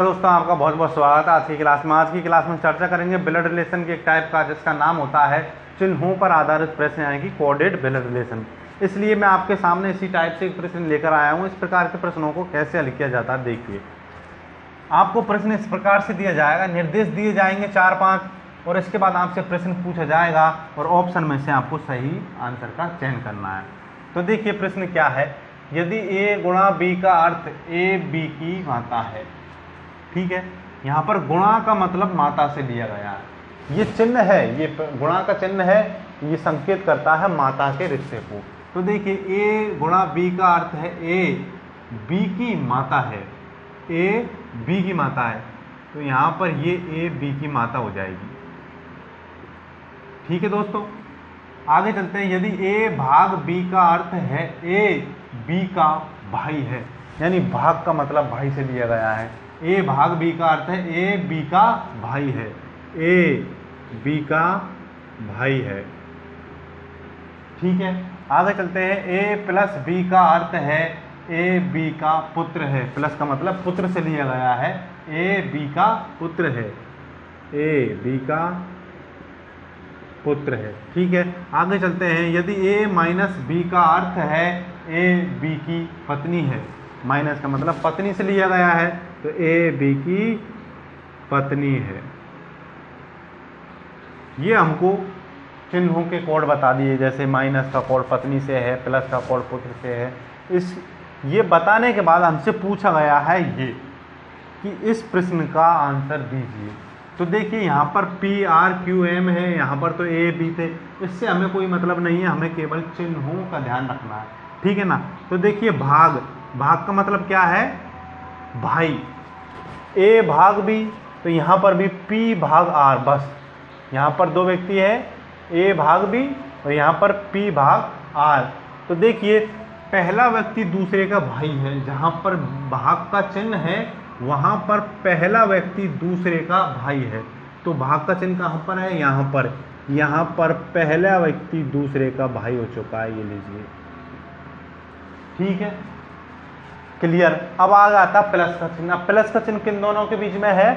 दोस्तों आपका बहुत बहुत स्वागत है आज की क्लास में। आज की क्लास में चर्चा करेंगे ब्लड रिलेशन के एक टाइप का जिसका नाम होता है चिन्हों पर आधारित प्रश्न, यानी कि कोडेड ब्लड रिलेशन। इसलिए मैं आपके सामने इसी टाइप से एक प्रश्न लेकर आया हूँ। इस प्रकार के प्रश्नों को कैसे हल किया जाता है देखिए। आपको प्रश्न इस प्रकार से दिया जाएगा, निर्देश दिए जाएंगे 4-5 और इसके बाद आपसे प्रश्न पूछा जाएगा और ऑप्शन में से आपको सही आंसर का चयन करना है। तो देखिए प्रश्न क्या है, यदि ए गुणा बी का अर्थ ए बी की माता है, ठीक है। यहाँ पर गुणा का मतलब माता से लिया गया है। ये चिन्ह है, ये गुणा का चिन्ह है, ये संकेत करता है माता के रिश्ते को। तो देखिए ए गुणा बी का अर्थ है ए बी की माता है, ए बी की माता है। तो यहाँ पर ये ए बी की माता हो जाएगी, ठीक है दोस्तों। आगे चलते हैं, यदि ए भाग बी का अर्थ है ए बी का भाई है, यानी भाग का मतलब भाई से लिया गया है। ए भाग बी का अर्थ है ए बी का भाई है, ए बी का भाई है, ठीक है। आगे चलते हैं, ए प्लस बी का अर्थ है ए बी का पुत्र है। प्लस का मतलब पुत्र से लिया गया है, ए बी का पुत्र है, ए बी का पुत्र है, ठीक है। आगे चलते हैं, यदि ए माइनस बी का अर्थ है ए बी की पत्नी है। माइनस का मतलब पत्नी से लिया गया है, तो ए बी की पत्नी है। ये हमको चिन्हों के कोड बता दिए, जैसे माइनस का कोड पत्नी से है, प्लस का कोड पुत्र से है। ये बताने के बाद हमसे पूछा गया है ये कि इस प्रश्न का आंसर दीजिए। तो देखिए यहाँ पर पी आर क्यू एम है, यहाँ पर तो ए बी थे, इससे हमें कोई मतलब नहीं है, हमें केवल चिन्हों का ध्यान रखना है, ठीक है ना। तो देखिए भाग का मतलब क्या है, भाई। ए भाग बी, तो यहाँ पर भी पी भाग आर, बस यहाँ पर दो व्यक्ति है, ए भाग बी और यहाँ पर पी भाग आर। तो देखिए पहला व्यक्ति दूसरे का भाई है, जहाँ पर भाग का चिन्ह है वहाँ पर पहला व्यक्ति दूसरे का भाई है। तो भाग का चिन्ह कहाँ पर है, यहाँ पर पहला व्यक्ति दूसरे का भाई हो चुका है, ये लीजिए, ठीक है, क्लियर। अब आ जाता प्लस का चिन्ह। अब प्लस का चिन्ह किन दोनों के बीच में है,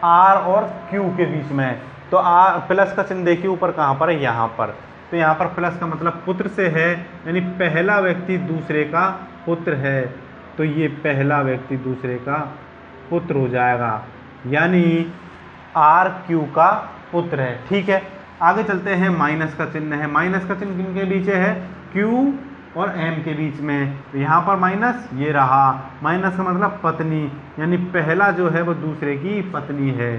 आर और क्यू के बीच में है। तो आर प्लस का चिन्ह देखिए ऊपर कहाँ पर है, यहाँ पर। तो यहाँ पर प्लस का मतलब पुत्र से है, यानी पहला व्यक्ति दूसरे का पुत्र है। तो ये पहला व्यक्ति दूसरे का पुत्र हो जाएगा, यानी आर क्यू का पुत्र है, ठीक है। आगे चलते हैं, माइनस का चिन्ह है। माइनस का चिन्ह किनके बीच है, क्यू और एम के बीच में। तो यहाँ पर माइनस, ये रहा माइनस का मतलब पत्नी, यानी पहला जो है वो दूसरे की पत्नी है।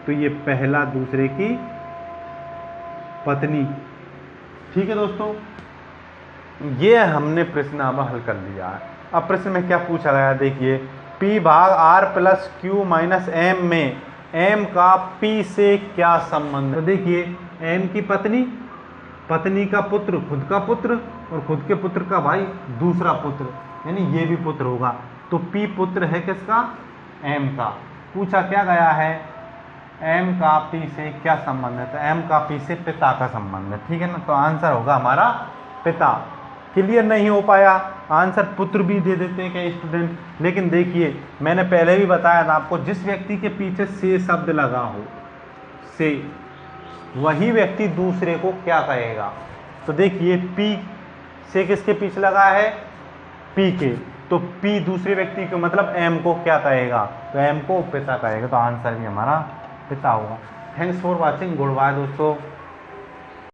तो ये पहला दूसरे की पत्नी, ठीक है दोस्तों। ये हमने प्रश्न अब हल कर लिया है। अब प्रश्न में क्या पूछा गया देखिए, P भाग R plus Q minus M में M का P से क्या संबंध है। तो देखिए M की पत्नी का पुत्र, खुद का पुत्र, और खुद के पुत्र का भाई दूसरा पुत्र, यानी ये भी पुत्र होगा। तो P पुत्र है किसका, M का। पूछा क्या गया है, M का P से क्या संबंध है। तो M का P से पिता का संबंध है, ठीक है ना। तो आंसर होगा हमारा पिता। क्लियर नहीं हो पाया, आंसर पुत्र भी दे देते हैं क्या स्टूडेंट। लेकिन देखिए मैंने पहले भी बताया था आपको, जिस व्यक्ति के पीछे से शब्द लगा हो, से, वही व्यक्ति दूसरे को क्या कहेगा। तो देखिए P से किसके पीछे लगा है, P के, तो P दूसरे व्यक्ति को मतलब M को क्या कहेगा, तो M को पिता कहेगा। तो आंसर भी हमारा पिता होगा। Thanks for watching, good bye दोस्तों।